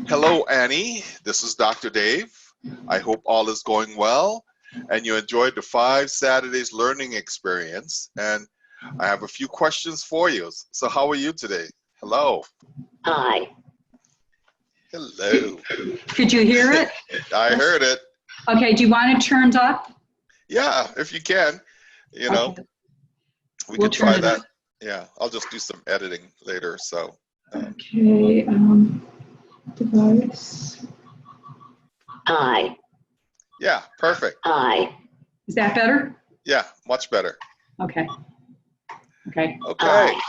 Hello, Annie. This is Dr. Dave. I hope all is going well and you enjoyed the 5 Saturdays learning experience. And I have a few questions for you. So how are you today? Hello. Hi. Hello. Could you hear it? I heard it. Okay, do you want it turned up? Yeah, if you can, you know, Okay. we We'll could try turn it that. up. Yeah, I'll just do some editing later. So, Okay, device. Hi. yeah, perfect. Hi. Is that better? Yeah, much better. Okay. Okay, Okay. Hi.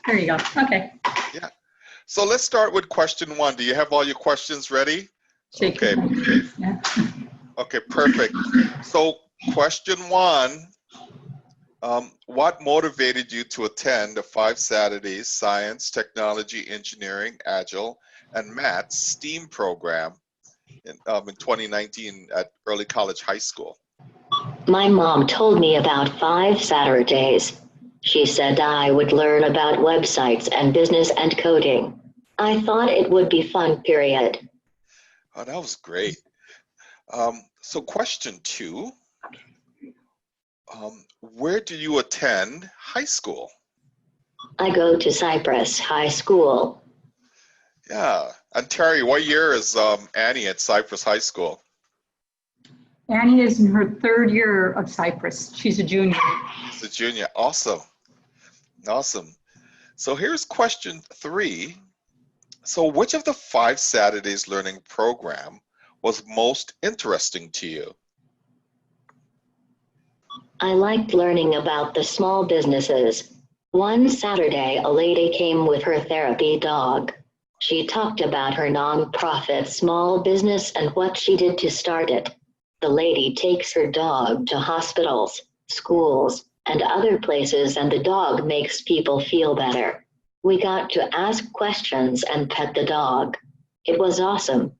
there you go. Okay. Yeah. So let's start with question 1. Do you have all your questions ready? Shake Okay. your head. Yeah. Okay, perfect. So question 1, what motivated you to attend the 5 Saturdays Science, Technology, Engineering, Agile, and Math STEAM program in 2019 at Early College High School? My mom told me about 5 Saturdays. She said I would learn about websites and business and coding. I thought it would be fun, period. Oh, that was great. So question 2, where do you attend high school? I go to Cypress High School. Yeah. And Terry, what year is Annie at Cypress High School? Annie is in her 3rd year of Cypress. She's a junior. She's a junior. Awesome. Awesome. So here's question 3. So which of the 5 Saturdays learning program was most interesting to you? I liked learning about the small businesses. One Saturday, a lady came with her therapy dog. She talked about her nonprofit small business and what she did to start it. The lady takes her dog to hospitals, schools, and other places, and the dog makes people feel better. We got to ask questions and pet the dog. It was awesome.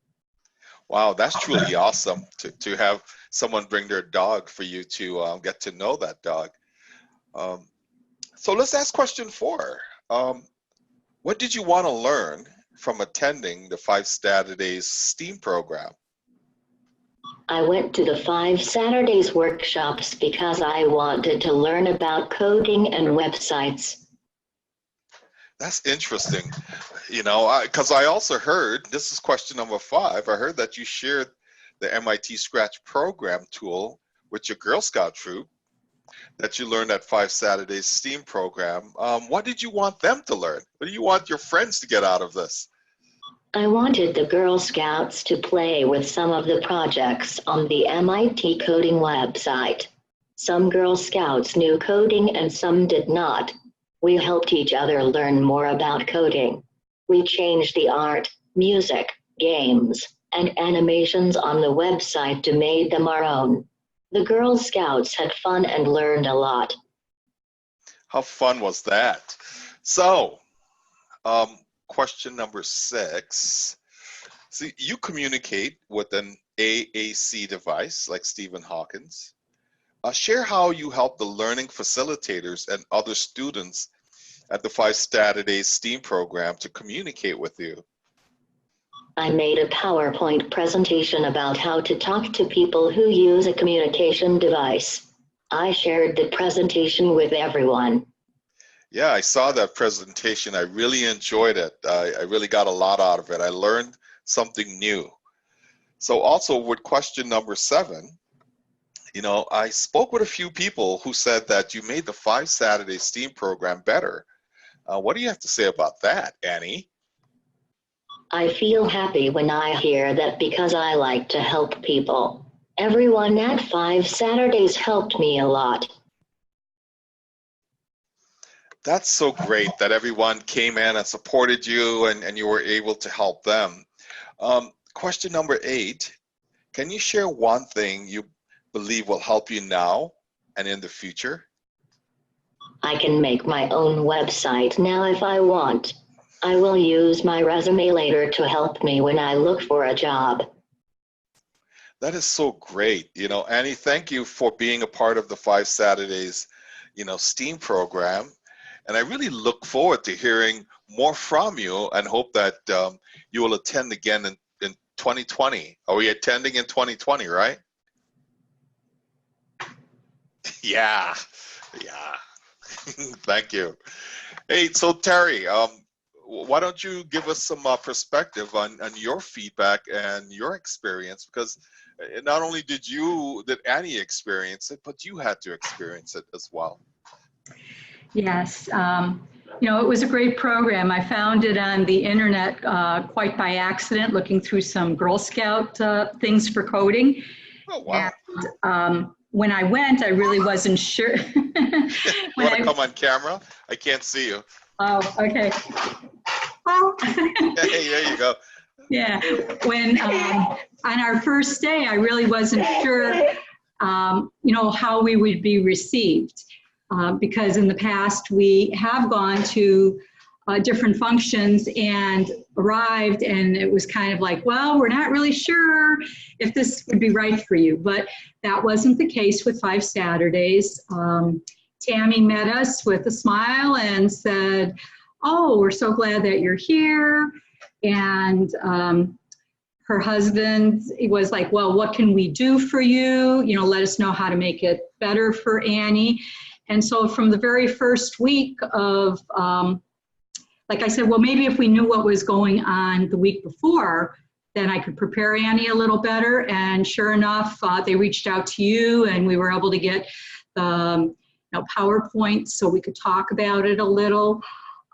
Wow, that's truly awesome to have someone bring their dog for you to get to know that dog. So let's ask question 4. What did you want to learn from attending the 5 Saturdays STEAM program? I went to the 5 Saturdays workshops because I wanted to learn about coding and websites. That's interesting, you know, because I also heard, this is question number 5, I heard that you shared the MIT Scratch program tool with your Girl Scout troop that you learned at 5 Saturdays STEAM program. What did you want them to learn? What do you want your friends to get out of this? I wanted the Girl Scouts to play with some of the projects on the MIT coding website. Some Girl Scouts knew coding and some did not. We helped each other learn more about coding. We changed the art, music, games, and animations on the website to make them our own. The Girl Scouts had fun and learned a lot. How fun was that? So, question number 6. See, you communicate with an AAC device like Stephen Hawkins. Share how you help the learning facilitators and other students at the 5 Saturdays STEAM program to communicate with you. I made a PowerPoint presentation about how to talk to people who use a communication device. I shared the presentation with everyone. Yeah, I saw that presentation. I really enjoyed it. I really got a lot out of it. I learned something new. So also with question number 7, you know, I spoke with a few people who said that you made the 5 Saturdays STEAM program better. What do you have to say about that, Annie? I feel happy when I hear that because I like to help people. Everyone at 5 Saturdays helped me a lot. That's so great that everyone came in and supported you and you were able to help them. Question number 8, can you share one thing you believe will help you now and in the future? I can make my own website now if I want. I will use my resume later to help me when I look for a job. That is so great. You know, Annie, thank you for being a part of the 5 Saturdays, you know, STEAM program. And I really look forward to hearing more from you and hope that you will attend again in 2020. Are we attending in 2020, right? Yeah, yeah. Thank you. Hey, so Terry, why don't you give us some perspective on your feedback and your experience? Because not only did Annie experience it, but you had to experience it as well. Yes, you know, it was a great program. I found it on the internet quite by accident, looking through some Girl Scout things for coding. Oh, wow. And when I went, I really wasn't sure. You want to come on camera? I can't see you. Oh, okay. Oh. Hey, there you go. Yeah, when on our first day, I really wasn't sure, you know, how we would be received. Because in the past we have gone to different functions and arrived, and it was kind of like, well, we're not really sure if this would be right for you. But that wasn't the case with 5 Saturdays. Tammy met us with a smile and said, oh, we're so glad that you're here. And her husband was like, well, what can we do for you? You know, let us know how to make it better for Annie. And so from the very first week of, like I said, well, maybe if we knew what was going on the week before, then I could prepare Annie a little better. And sure enough, they reached out to you, and we were able to get the PowerPoint so we could talk about it a little.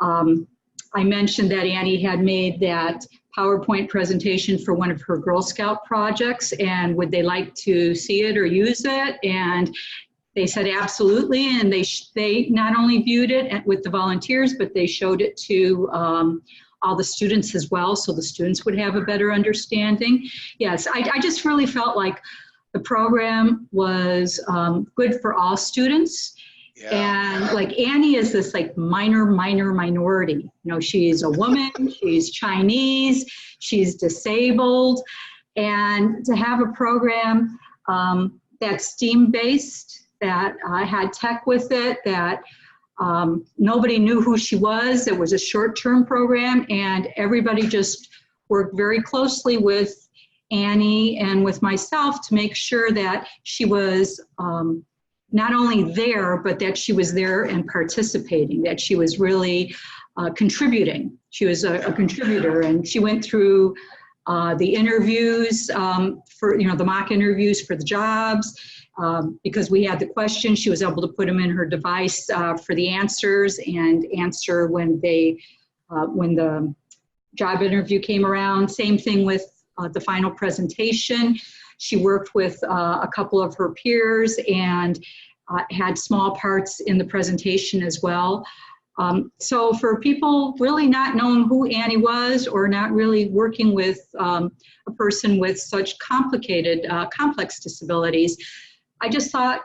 I mentioned that Annie had made that PowerPoint presentation for one of her Girl Scout projects, and would they like to see it or use it? And they said absolutely, and they not only viewed it with the volunteers, but they showed it to all the students as well, so the students would have a better understanding. Yes, I just really felt like the program was good for all students. Yeah. And like Annie is this like minor minority. You know, she's a woman, she's Chinese, she's disabled, and to have a program that's STEAM-based, that had tech with it, that nobody knew who she was. It was a short-term program, and everybody just worked very closely with Annie and with myself to make sure that she was not only there, but that she was there and participating, that she was really contributing. She was a contributor, and she went through the interviews for, you know, the mock interviews for the jobs. Because we had the questions, she was able to put them in her device for the answers and answer when the job interview came around. Same thing with the final presentation. She worked with a couple of her peers and had small parts in the presentation as well. So for people really not knowing who Annie was, or not really working with a person with such complicated, complex disabilities, I just thought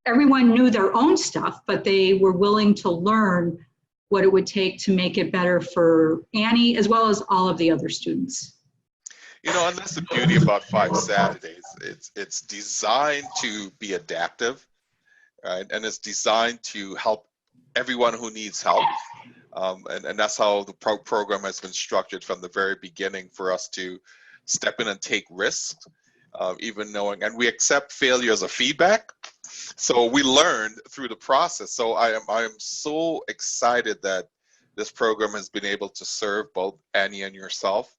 everyone knew their own stuff, but they were willing to learn what it would take to make it better for Annie as well as all of the other students. You know, and that's the beauty about 5 Saturdays. It's designed to be adaptive, right? And it's designed to help everyone who needs help. And that's how the program has been structured from the very beginning, for us to step in and take risks. Even knowing, and we accept failure as a feedback, so we learned through the process. So I am so excited that this program has been able to serve both Annie and yourself,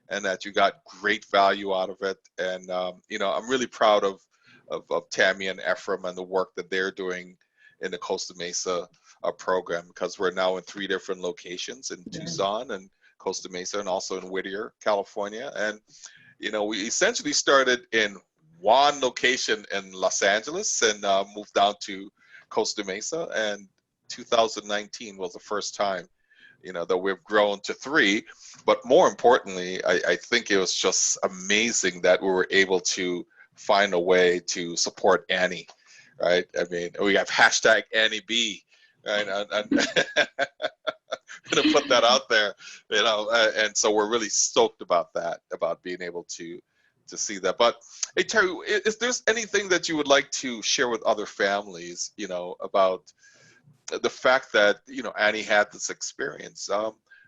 and that you got great value out of it. And you know, I'm really proud of Tammy and Efrem and the work that they're doing in the Costa Mesa program, because we're now in 3 different locations in Tucson and Costa Mesa, and also in Whittier, California. And you know, we essentially started in one location in Los Angeles and moved down to Costa Mesa. And 2019 was the first time, you know, that we've grown to 3. But more importantly, I think it was just amazing that we were able to find a way to support Annie, right? I mean, we have hashtag AnnieB, right? And to put that out there, you know, and so we're really stoked about that, about being able to see that. But hey, Terry, is there anything that you would like to share with other families, you know, about the fact that, you know, Annie had this experience?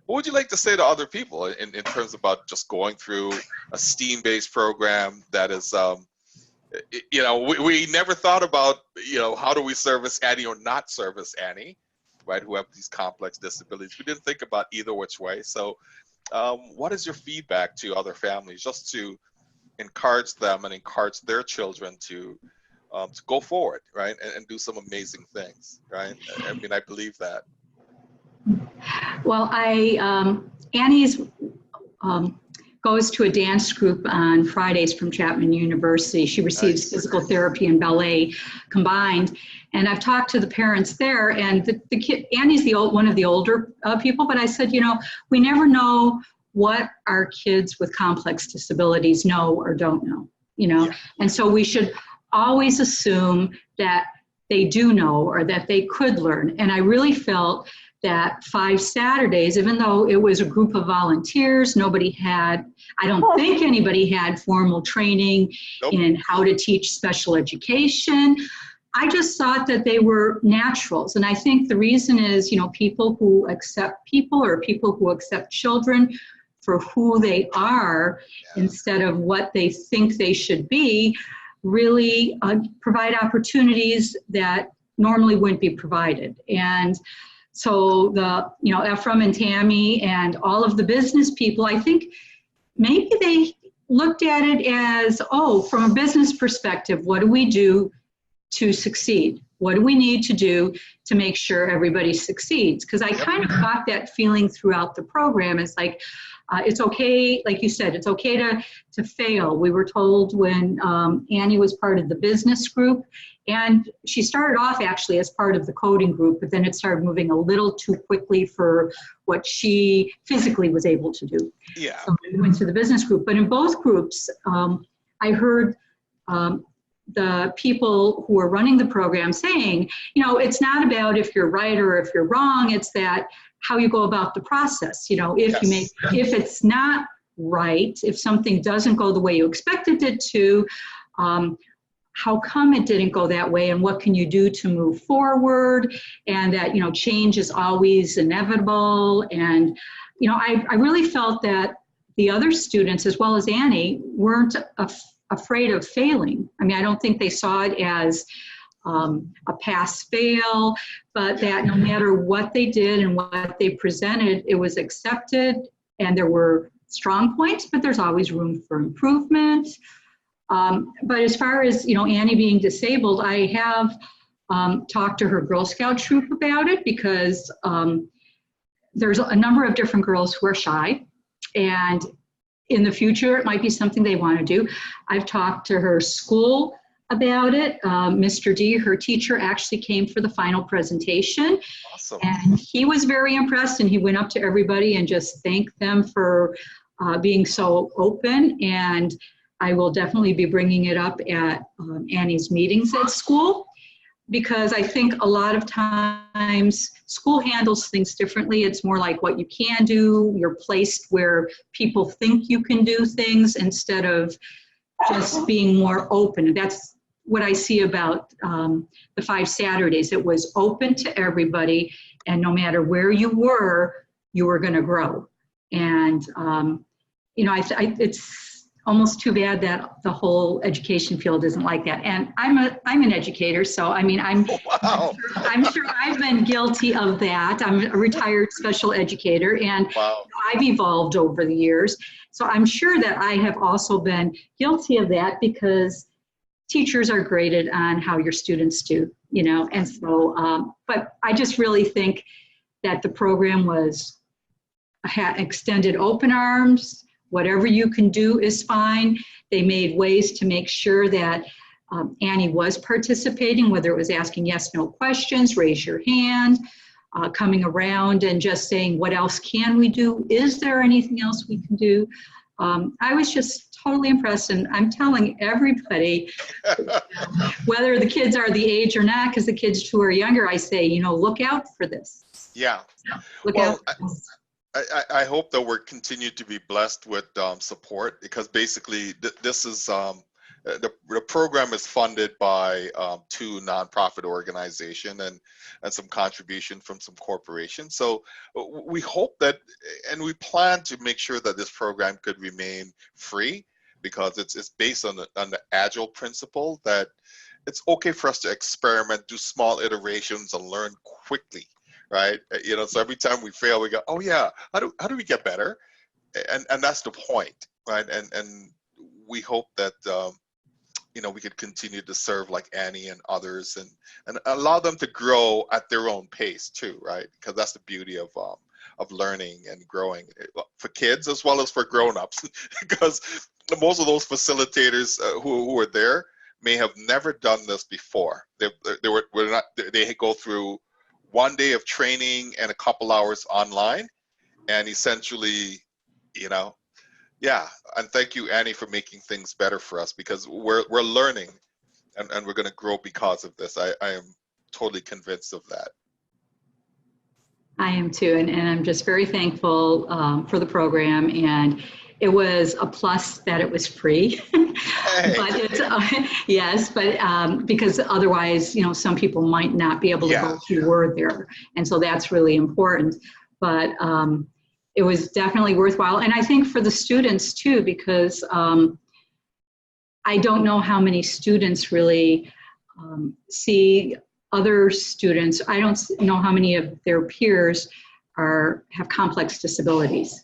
What would you like to say to other people in terms about just going through a STEAM-based program that is, you know, we never thought about, you know, how do we service Annie or not service Annie, right, who have these complex disabilities. We didn't think about either which way. So what is your feedback to other families just to encourage them and encourage their children to go forward, right, and do some amazing things, right? I mean, I believe that. Well, Annie's goes to a dance group on Fridays from Chapman University. She receives physical therapy and ballet combined. And I've talked to the parents there, and the kid, Annie's one of the older people, but I said, you know, we never know what our kids with complex disabilities know or don't know, you know, and so we should always assume that they do know or that they could learn. And I really felt that 5 Saturdays, even though it was a group of volunteers, I don't think anybody had formal training in how to teach special education. I just thought that they were naturals. And I think the reason is, you know, people who accept people or people who accept children for who they are instead of what they think they should be really provide opportunities that normally wouldn't be provided. And so Efrem and Tammy and all of the business people, I think maybe they looked at it as, oh, from a business perspective, what do we do to succeed? What do we need to do to make sure everybody succeeds? Because I kind of got that feeling throughout the program. It's like, it's okay, like you said, it's okay to fail. We were told when Annie was part of the business group, and she started off actually as part of the coding group, but then it started moving a little too quickly for what she physically was able to do. Yeah. So we went to the business group. But in both groups, I heard the people who were running the program saying, you know, it's not about if you're right or if you're wrong, it's that how you go about the process. You know, if it's not right, if something doesn't go the way you expected it to, how come it didn't go that way, and what can you do to move forward, and that, you know, change is always inevitable. And, you know, I really felt that the other students, as well as Annie, weren't afraid of failing. I mean, I don't think they saw it as a pass-fail, but that no matter what they did and what they presented, it was accepted, and there were strong points, but there's always room for improvement. But as far as, you know, Annie being disabled, I have talked to her Girl Scout troop about it, because there's a number of different girls who are shy, and in the future it might be something they want to do. I've talked to her school about it. Mr. D, her teacher, actually came for the final presentation. Awesome. And he was very impressed, and he went up to everybody and just thanked them for being so open. And I will definitely be bringing it up at Annie's meetings at school, because I think a lot of times school handles things differently. It's more like what you can do. You're placed where people think you can do things instead of just being more open. That's what I see about the 5 Saturdays. It was open to everybody, and no matter where you were going to grow. And, you know, it's almost too bad that the whole education field isn't like that. And I'm an educator, so I mean, I'm sure I've been guilty of that. I'm a retired special educator, and I've evolved over the years. So I'm sure that I have also been guilty of that, because teachers are graded on how your students do, you know. And so, but I just really think that the program had extended open arms. Whatever you can do is fine. They made ways to make sure that Annie was participating, whether it was asking yes, no questions, raise your hand, coming around and just saying, what else can we do? Is there anything else we can do? I was just totally impressed, and I'm telling everybody, whether the kids are the age or not, because the kids who are younger, I say, you know, look out for this. Yeah. Look out for this. I hope that we're continued to be blessed with support, because basically this is the program is funded by 2 nonprofit organizations and some contribution from some corporations. So we hope that, and we plan to make sure that this program could remain free, because it's based on the agile principle that it's okay for us to experiment, do small iterations, and learn quickly, right? You know, so every time we fail, we go, oh yeah, how do we get better? And that's the point, right? And we hope that you know, we could continue to serve like Annie and others, and allow them to grow at their own pace too, right? Because that's the beauty of learning and growing for kids as well as for grown-ups. Because most of those facilitators who are there may have never done this before. They go through 1 day of training and a couple hours online, and essentially, you know, yeah. And thank you, Annie, for making things better for us, because we're learning, and we're going to grow because of this. I am totally convinced of that. I am too, and I'm just very thankful for the program, and it was a plus that it was free. Hey. But it's yes, but because otherwise, you know, some people might not be able to go if you were there, and so that's really important. But it was definitely worthwhile, and I think for the students too, because I don't know how many students really see other students. I don't know how many of their peers have complex disabilities.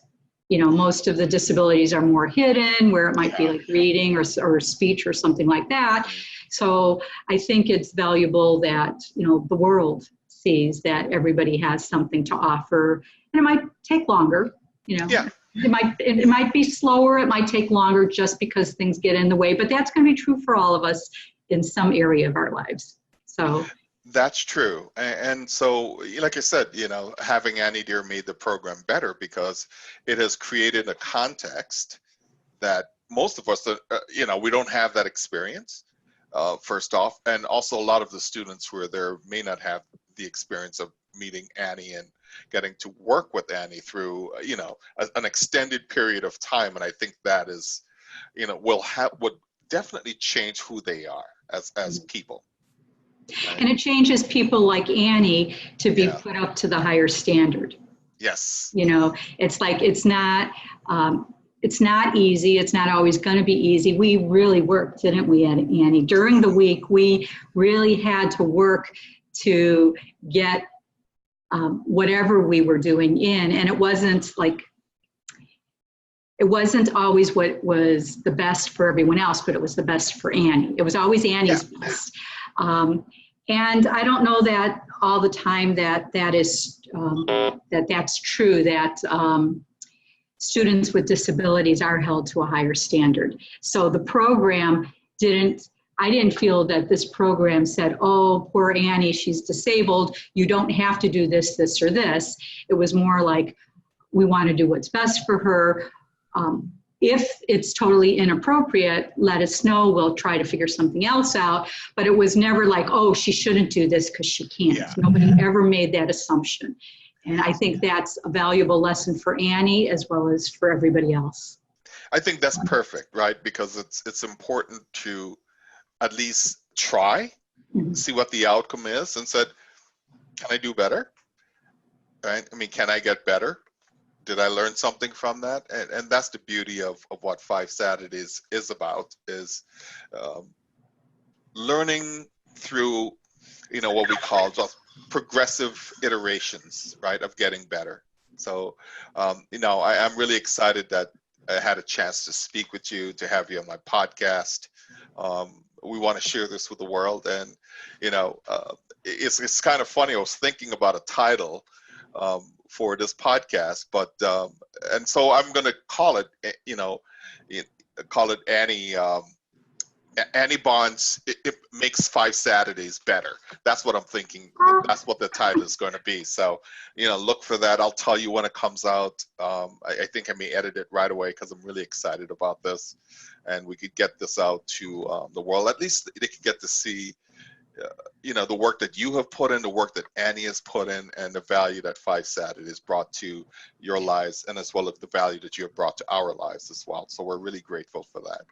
You know, most of the disabilities are more hidden, where it might be like reading or speech or something like that. So I think it's valuable that, you know, the world sees that everybody has something to offer, and it might take longer, you know. Yeah. It might be slower, it might take longer just because things get in the way, but that's going to be true for all of us in some area of our lives. So that's true. And so, like I said, you know, having Annie Dear made the program better because it has created a context that most of us, you know, we don't have that experience, first off. And also a lot of the students who are there may not have the experience of meeting Annie and getting to work with Annie through, you know, an extended period of time. And I think that is, you know, would definitely change who they are as people. Right? And it changes people like Annie to be put up to the higher standard. Yes. You know, it's like, it's not easy. It's not always going to be easy. We really worked, didn't we, Annie? During the week, we really had to work to get whatever we were doing in. And it wasn't always what was the best for everyone else, but it was the best for Annie. It was always Annie's best. And I don't know that all the time that's true, that students with disabilities are held to a higher standard. So the program I didn't feel that this program said, oh, poor Annie, she's disabled, you don't have to do this, this, or this. It was more like, we want to do what's best for her. If it's totally inappropriate, let us know. We'll try to figure something else out. But it was never like, oh, she shouldn't do this because she can't. Yeah. Nobody ever made that assumption. And I think that's a valuable lesson for Annie as well as for everybody else. I think that's perfect, right? Because it's important to at least try, see what the outcome is, and said, can I do better? Right? I mean, can I get better? Did I learn something from that? And that's the beauty of what 5 Saturdays is about, is learning through, you know, what we call just progressive iterations, right, of getting better. So, you know, I'm really excited that I had a chance to speak with you, to have you on my podcast. We want to share this with the world. And, you know, it's kind of funny. I was thinking about a title for this podcast, but and so I'm going to call it, you know, call it Annie Bonds. It makes 5 Saturdays better. That's what I'm thinking. That's what the title is going to be. So, you know, look for that. I'll tell you when it comes out. I think I may edit it right away because I'm really excited about this, and we could get this out to the world. At least they can get to see, you know, the work that you have put in, the work that Annie has put in, and the value that 5 Saturdays brought to your lives, and as well as the value that you have brought to our lives as well. So we're really grateful for that.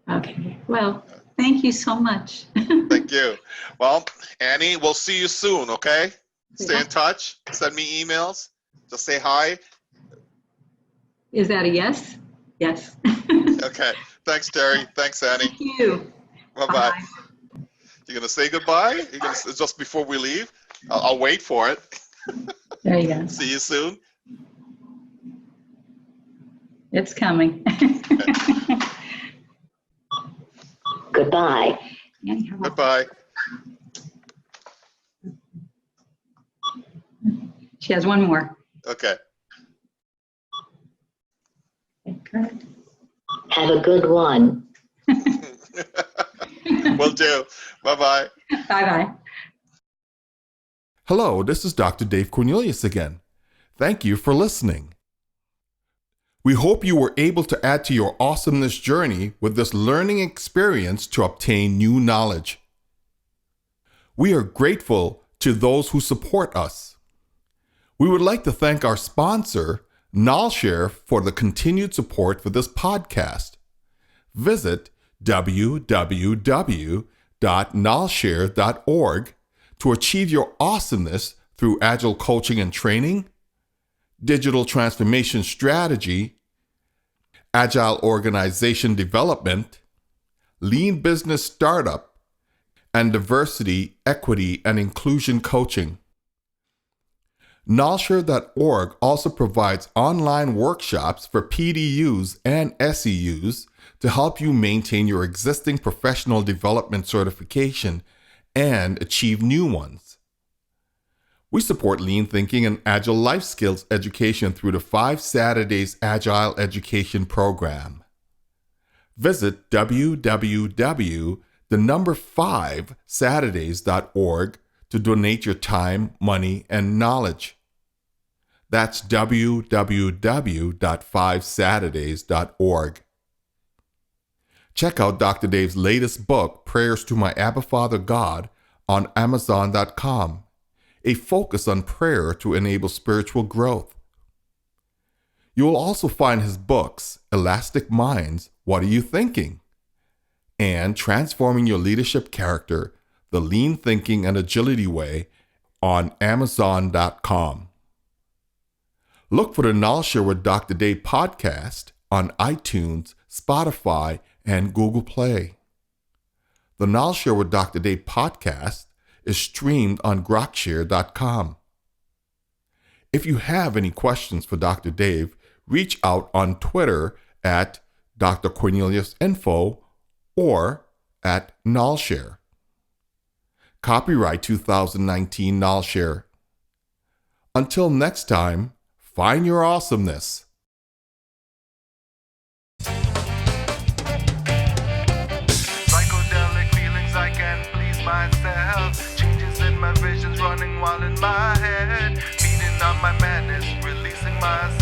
Okay. Well, thank you so much. Thank you. Well, Annie, we'll see you soon, okay? Stay Yeah. in touch. Send me emails. Just say hi. Is that a yes? Yes. Okay. Thanks, Terry. Thanks, Annie. Thank you. Bye-bye. Bye. You gonna say goodbye? You gonna just before we leave? I'll wait for it. There you go. See you soon. It's coming. Goodbye. Goodbye. She has one more. Okay. Okay, correct. Have a good one. Will do. Bye-bye. Bye-bye. Hello, this is Dr. Dave Cornelius again. Thank you for listening. We hope you were able to add to your awesomeness journey with this learning experience to obtain new knowledge. We are grateful to those who support us. We would like to thank our sponsor, Nalshare, for the continued support for this podcast. Visit www.nalshare.org to achieve your awesomeness through agile coaching and training, digital transformation strategy, agile organization development, lean business startup, and diversity, equity, and inclusion coaching. Nalshare.org also provides online workshops for PDUs and SEUs to help you maintain your existing professional development certification and achieve new ones. We support lean thinking and agile life skills education through the 5 Saturdays Agile Education Program. Visit www.5saturdays.org to donate your time, money, and knowledge. That's www.5saturdays.org. Check out Dr. Dave's latest book, Prayers to My Abba Father God, on Amazon.com, a focus on prayer to enable spiritual growth. You will also find his books, Elastic Minds, What Are You Thinking? And Transforming Your Leadership Character, The Lean Thinking and Agility Way, on Amazon.com. Look for the Nalshare with Dr. Dave podcast on iTunes, Spotify, and Google Play. The Nalshare with Dr. Dave podcast is streamed on grokshare.com. If you have any questions for Dr. Dave, reach out on Twitter at Dr. Cornelius Info or at Nalshare. Copyright 2019 Nalshare. Until next time, find your awesomeness. Psychedelic feelings, I can't please myself. Changes in my visions running wild in my head. Feeding on my madness, releasing myself.